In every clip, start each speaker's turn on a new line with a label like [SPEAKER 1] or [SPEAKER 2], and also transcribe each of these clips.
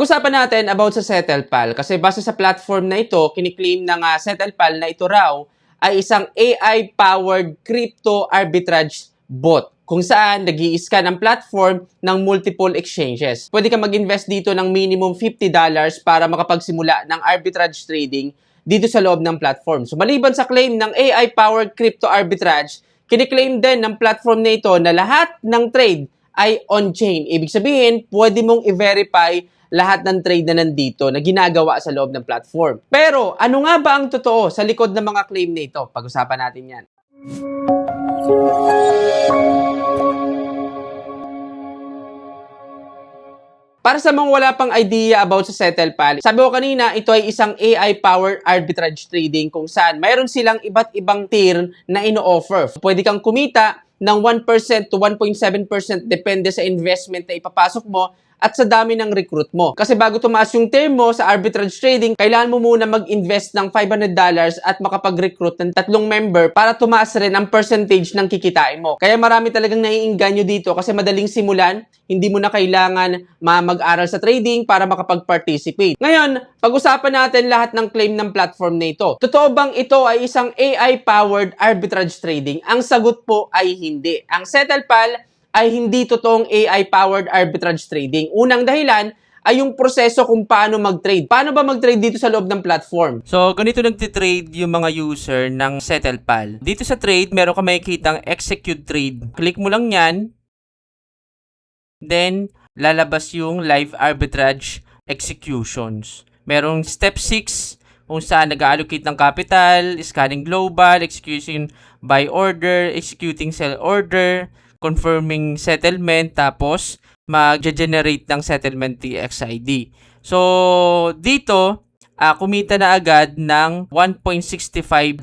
[SPEAKER 1] Pag-usapan natin about sa Settlepal kasi base sa platform na ito, kiniklaim ng Settlepal na ito raw ay isang AI-powered crypto arbitrage bot kung saan nag-i-scan ang platform ng multiple exchanges. Pwede ka mag-invest dito ng minimum $50 para makapagsimula ng arbitrage trading dito sa loob ng platform. So maliban sa claim ng AI-powered crypto arbitrage, kiniklaim din ng platform na ito na lahat ng trade ay on-chain. Ibig sabihin, pwede mong i-verify lahat ng trade na nandito na ginagawa sa loob ng platform. Pero, ano nga ba ang totoo sa likod ng mga claim na ito? Pag-usapan natin yan. Para sa mga wala pang idea about sa Settlepal, sabi ko kanina, ito ay isang AI-powered arbitrage trading kung saan mayroon silang iba't ibang tier na ino-offer. Pwede kang kumita ng 1% to 1.7% depende sa investment na ipapasok mo at sa dami ng recruit mo. Kasi bago tumaas yung term mo sa arbitrage trading, kailangan mo muna mag-invest ng $500 at makapag-recruit ng 3 member para tumaas rin ang percentage ng kikitain mo. Kaya marami talagang naiinganyo dito kasi madaling simulan, hindi mo na kailangan mag-aral sa trading para makapag-participate. Ngayon, pag-usapan natin lahat ng claim ng platform na ito. Totoo bang ito ay isang AI-powered arbitrage trading? Ang sagot po ay hindi. Ang Settlepal ay hindi totoong AI-powered arbitrage trading. Unang dahilan ay yung proseso kung paano mag-trade. Paano ba mag-trade dito sa loob ng platform?
[SPEAKER 2] So, ganito nagtitrade yung mga user ng Settlepal. Dito sa trade, meron ka makikitang execute trade. Click mo lang yan. Then, lalabas yung live arbitrage executions. Merong step 6 kung saan nag-allocate ng capital, scanning global, executing buy order, executing sell order, confirming settlement, tapos mag-generate ng settlement TXID. So, dito, kumita na agad ng $1.65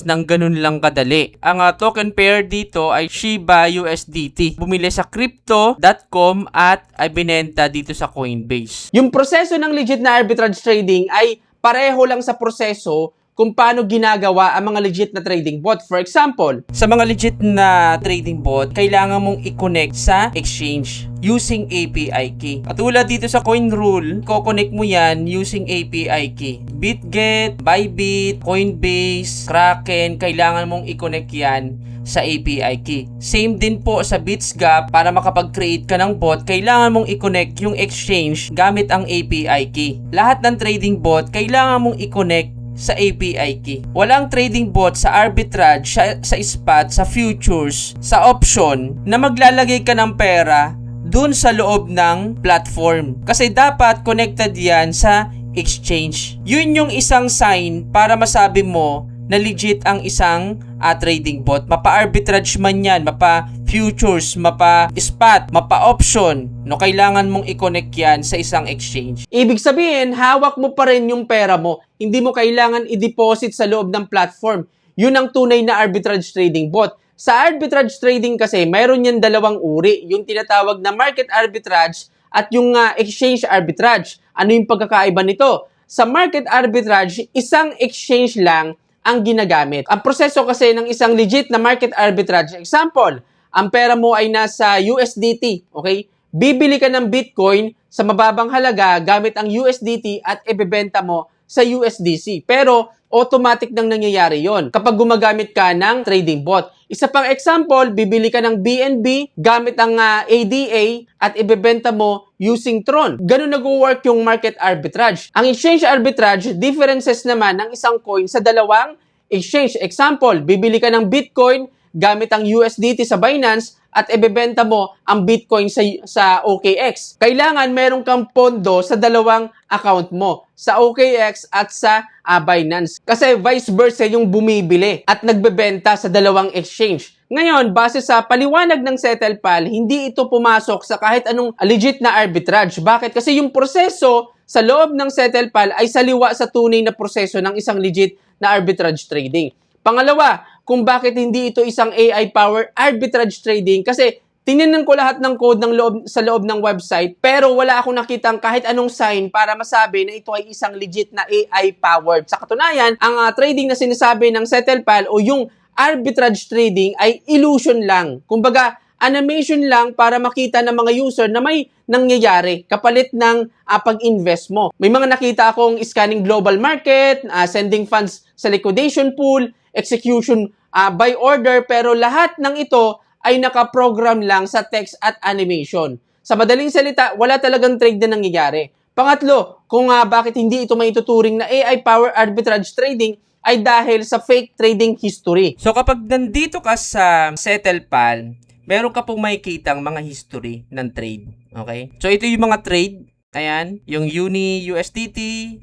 [SPEAKER 2] ng ganun lang kadali. Ang token pair dito ay Shiba USDT. Bumili sa crypto.com at ay binenta dito sa Coinbase.
[SPEAKER 1] Yung proseso ng legit na arbitrage trading ay pareho lang sa proseso kung paano ginagawa ang mga legit na trading bot. For example,
[SPEAKER 2] sa mga legit na trading bot, kailangan mong i-connect sa exchange using API key. Katulad dito sa CoinRule, ko-connect mo yan using API key. BitGet, Bybit, Coinbase, Kraken, kailangan mong i-connect yan sa API key. Same din po sa BitsGap, para makapag-create ka ng bot, kailangan mong i-connect yung exchange gamit ang API key. Lahat ng trading bot, kailangan mong i-connect sa API key. Walang trading bot sa arbitrage, sa spot, sa futures, sa option na maglalagay ka ng pera dun sa loob ng platform. Kasi dapat connected yan sa exchange. Yun yung isang sign para masabi mo na legit ang isang trading bot. Mapa-arbitrage man yan, mapa-futures, mapa-spot, mapa-option. No, kailangan mong i-connect yan sa isang exchange.
[SPEAKER 1] Ibig sabihin, hawak mo pa rin yung pera mo. Hindi mo kailangan i-deposit sa loob ng platform. Yun ang tunay na arbitrage trading bot. Sa arbitrage trading kasi, mayroon yan dalawang uri. Yung tinatawag na market arbitrage at yung exchange arbitrage. Ano yung pagkakaiba nito? Sa market arbitrage, isang exchange lang ang ginagamit. Ang proseso kasi ng isang legit na market arbitrage, example, ang pera mo ay nasa USDT, okay? Bibili ka ng Bitcoin sa mababang halaga gamit ang USDT at ibebenta mo sa USDC. Pero automatic nang nangyayari yon kapag gumagamit ka ng trading bot. Isa pang example, bibili ka ng BNB gamit ang ADA at ibebenta mo using Tron. Ganun nag-work yung market arbitrage. Ang exchange arbitrage, differences naman ng isang coin sa dalawang exchange. Example, bibili ka ng Bitcoin gamit ang USDT sa Binance at ibebenta mo ang Bitcoin sa OKX. Kailangan meron kang pondo sa dalawang account mo, sa OKX at sa Binance. Kasi vice versa yung bumibili at nagbebenta sa dalawang exchange. Ngayon, base sa paliwanag ng Settlepal, hindi ito pumasok sa kahit anong legit na arbitrage. Bakit? Kasi yung proseso sa loob ng Settlepal ay saliwa sa tunay na proseso ng isang legit na arbitrage trading. Pangalawa, kung bakit hindi ito isang AI-powered arbitrage trading, kasi tinignan ko lahat ng code sa loob ng website, pero wala akong nakitang kahit anong sign para masabi na ito ay isang legit na AI-powered. Sa katunayan, ang trading na sinasabi ng Settlepal o yung arbitrage trading ay illusion lang. Kumbaga, animation lang para makita ng mga user na may nangyayari kapalit ng pag-invest mo. May mga nakita akong scanning global market, sending funds sa liquidation pool, execution by order, pero lahat ng ito ay nakaprogram lang sa text at animation. Sa madaling salita, wala talagang trade na nangyayari. Pangatlo, kung bakit hindi ito maituturing na AI-powered arbitrage trading ay dahil sa fake trading history.
[SPEAKER 2] So kapag nandito ka sa SettlePal, meron ka pong makikitang mga history ng trade. Okay? So ito yung mga trade. Ayan, yung Uni USDT,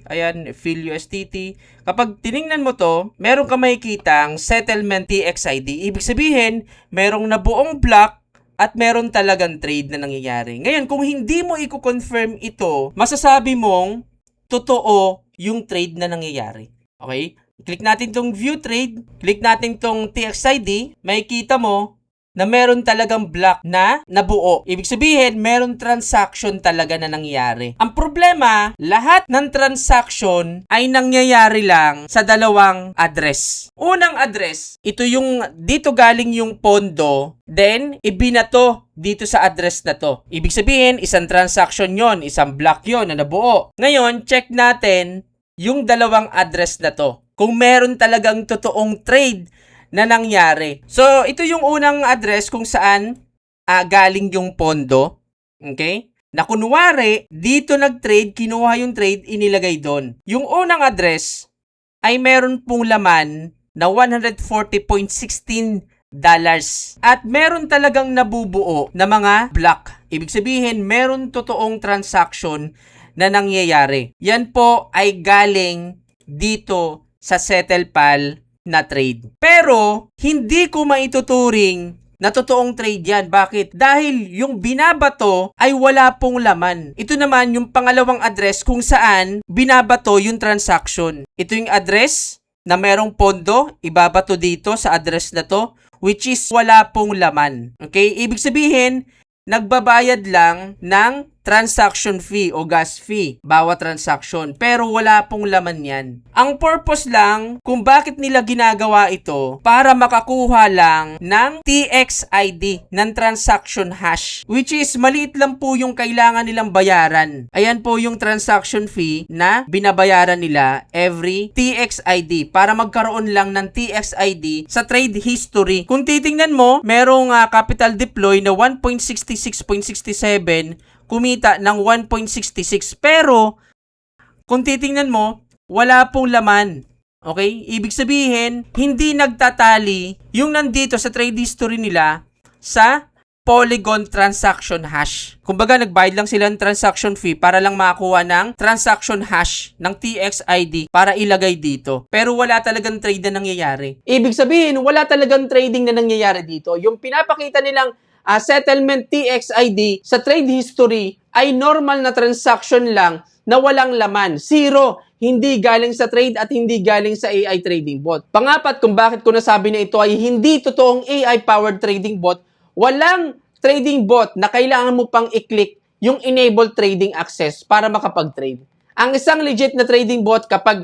[SPEAKER 2] ayan, Phil USDT. Kapag tiningnan mo to, meron ka makikitang settlement TXID. Ibig sabihin, merong nabuong block at meron talagang trade na nangyayari. Ngayon, kung hindi mo i-confirm ito, masasabi mong totoo yung trade na nangyayari. Okay? Click natin tong view trade, click natin tong TXID, makikita mo na meron talagang block na nabuo. Ibig sabihin, meron transaction talaga na nangyayari. Ang problema, lahat ng transaction ay nangyayari lang sa dalawang address. Unang address, ito yung dito galing yung pondo, then ibinato dito sa address na to. Ibig sabihin, isang transaction yon, isang block yon na nabuo. Ngayon, check natin yung dalawang address na to. Kung meron talagang totoong trade na nangyari. So, ito yung unang address kung saan galing yung pondo. Okay? Na kunwari, dito nag-trade, kinuha yung trade, inilagay doon. Yung unang address ay meron pong laman na $140.16. At meron talagang nabubuo na mga block. Ibig sabihin, meron totoong transaction na nangyayari. Yan po ay galing dito sa SettlePal na trade. Pero, hindi ko maituturing na totoong trade yan. Bakit? Dahil yung binabato ay wala pong laman. Ito naman yung pangalawang address kung saan binabato yung transaction. Ito yung address na merong pondo, ibabato dito sa address na to, which is wala pong laman. Okay? Ibig sabihin, nagbabayad lang ng transaction fee o gas fee bawat transaction, pero wala pong laman yan. Ang purpose lang kung bakit nila ginagawa ito para makakuha lang ng TXID ng transaction hash, which is maliit lang po yung kailangan nilang bayaran. Ayan po yung transaction fee na binabayaran nila every TXID para magkaroon lang ng TXID sa trade history. Kung titingnan mo, merong capital deploy na 1.66.67, kumita ng 1.66. Pero, kung titingnan mo, wala pong laman. Okay? Ibig sabihin, hindi nagtatali yung nandito sa trade history nila sa Polygon transaction hash. Kumbaga, nagbayad lang sila ng transaction fee para lang makakuha ng transaction hash ng TXID para ilagay dito. Pero wala talagang trade na nangyayari.
[SPEAKER 1] Ibig sabihin, wala talagang trading na nangyayari dito. Yung pinapakita nilang settlement TXID sa trade history ay normal na transaction lang na walang laman. Zero. Hindi galing sa trade at hindi galing sa AI trading bot. Pangapat, kung bakit ko nasabi na ito ay hindi totoong AI-powered trading bot, walang trading bot na kailangan mo pang i-click yung enable trading access para makapag-trade. Ang isang legit na trading bot, kapag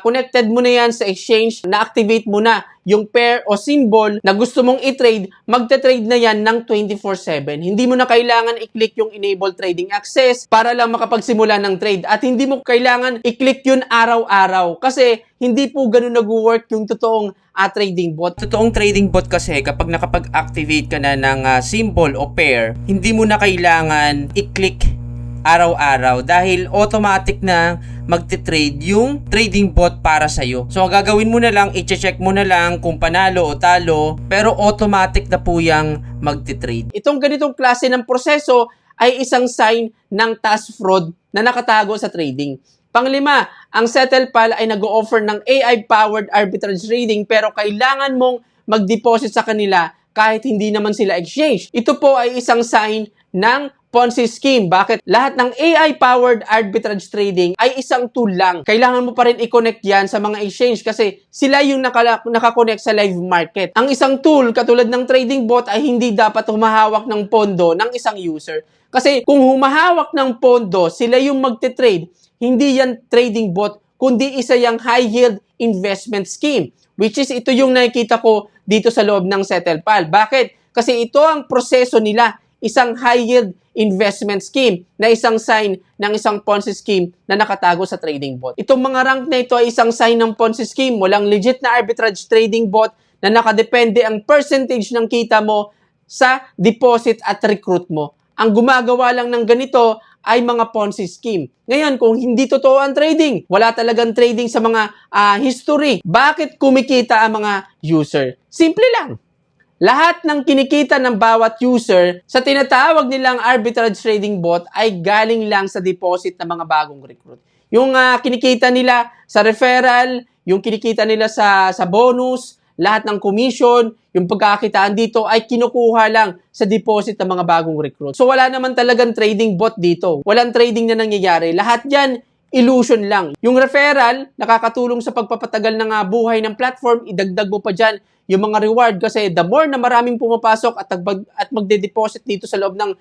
[SPEAKER 1] connected mo na yan sa exchange, na-activate mo na yung pair o symbol na gusto mong i-trade, magte-trade na yan ng 24/7. Hindi mo na kailangan i-click yung enable trading access para lang makapagsimula ng trade. At hindi mo kailangan i-click yun araw-araw kasi hindi po ganun nag-work yung totoong trading bot.
[SPEAKER 2] Totoong trading bot kasi kapag nakapag-activate ka na ng symbol o pair, hindi mo na kailangan i-click araw-araw dahil automatic na magte-trade yung trading bot para sa'yo. So, ang gagawin mo na lang, i-check mo na lang kung panalo o talo, pero automatic na po yung magte-trade.
[SPEAKER 1] Itong ganitong klase ng proseso ay isang sign ng tax fraud na nakatago sa trading. Panglima, ang SettlePal ay nag-o-offer ng AI-powered arbitrage trading pero kailangan mong mag-deposit sa kanila kahit hindi naman sila exchange. Ito po ay isang sign ng Ponzi scheme. Bakit? Lahat ng AI-powered arbitrage trading ay isang tool lang. Kailangan mo pa rin i-connect yan sa mga exchange kasi sila yung nakakonect sa live market. Ang isang tool, katulad ng trading bot, ay hindi dapat humahawak ng pondo ng isang user. Kasi kung humahawak ng pondo, sila yung magte-trade, hindi yan trading bot, kundi isa yung high yield investment scheme. Which is ito yung nakikita ko dito sa loob ng SettlePal. Bakit? Kasi ito ang proseso nila, isang high yield investment scheme na isang sign ng isang Ponzi scheme na nakatago sa trading bot. Itong mga rank na ito ay isang sign ng Ponzi scheme. Walang legit na arbitrage trading bot na nakadepende ang percentage ng kita mo sa deposit at recruit mo. Ang gumagawa lang ng ganito ay mga Ponzi scheme. Ngayon, kung hindi totoo ang trading, wala talagang trading sa mga history, bakit kumikita ang mga user? Simple lang. Lahat ng kinikita ng bawat user sa tinatawag nilang arbitrage trading bot ay galing lang sa deposit ng mga bagong recruit. Yung kinikita nila sa referral, yung kinikita nila sa bonus, lahat ng commission, yung pagkakitaan dito ay kinukuha lang sa deposit ng mga bagong recruit. So wala naman talagang trading bot dito. Walang trading na nangyayari. Lahat yan, illusion lang. Yung referral, nakakatulong sa pagpapatagal ng buhay ng platform, idagdag mo pa dyan yung mga reward kasi the more na maraming pumapasok at magde-deposit dito sa loob ng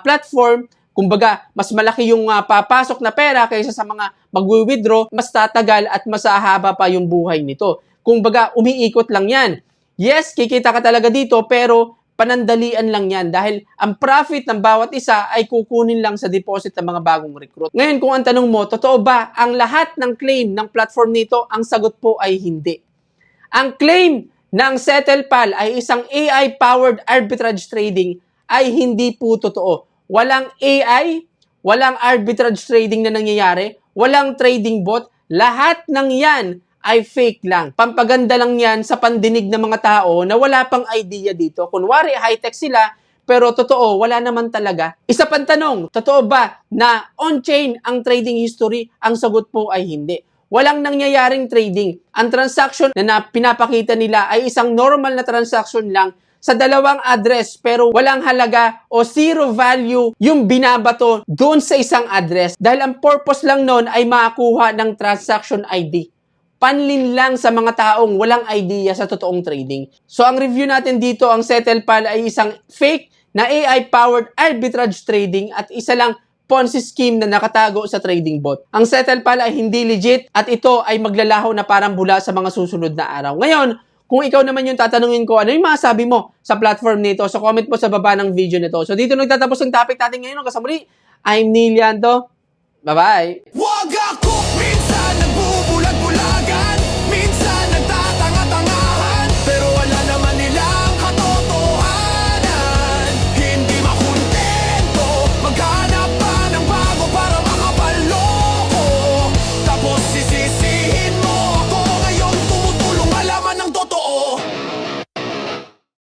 [SPEAKER 1] platform, kumbaga, mas malaki yung papasok na pera kaysa sa mga mag-withdraw, mas tatagal at mas hahaba pa yung buhay nito. Kumbaga, umiikot lang yan. Yes, kikita ka talaga dito, pero panandalian lang yan dahil ang profit ng bawat isa ay kukunin lang sa deposit ng mga bagong recruit. Ngayon, kung ang tanong mo, totoo ba ang lahat ng claim ng platform nito? Ang sagot po ay hindi. Ang claim ng SettlePal ay isang AI-powered arbitrage trading ay hindi po totoo. Walang AI, walang arbitrage trading na nangyayari, walang trading bot, lahat ng yan ay fake lang. Pampaganda lang yan sa pandinig ng mga tao na wala pang idea dito. Kunwari, high-tech sila, pero totoo, wala naman talaga. Isa pang tanong, totoo ba na on-chain ang trading history? Ang sagot po ay hindi. Walang nangyayaring trading. Ang transaction na pinapakita nila ay isang normal na transaction lang sa dalawang address pero walang halaga o zero value yung binabato doon sa isang address dahil ang purpose lang nun ay makakuha ng transaction ID. Panlin lang sa mga taong walang idea sa totoong trading. So ang review natin dito, ang SettlePal ay isang fake na AI-powered arbitrage trading at isa lang Ponzi scheme na nakatago sa trading bot. Ang SettlePal ay hindi legit at ito ay maglalaho na parang bula sa mga susunod na araw. Ngayon, kung ikaw naman yung tatanungin ko, ano yung masasabi mo sa platform nito? So comment mo sa baba ng video nito. So dito nagtatapos ang topic natin ngayon. Hanggang sa muli, I'm Neil Yanto. Bye-bye!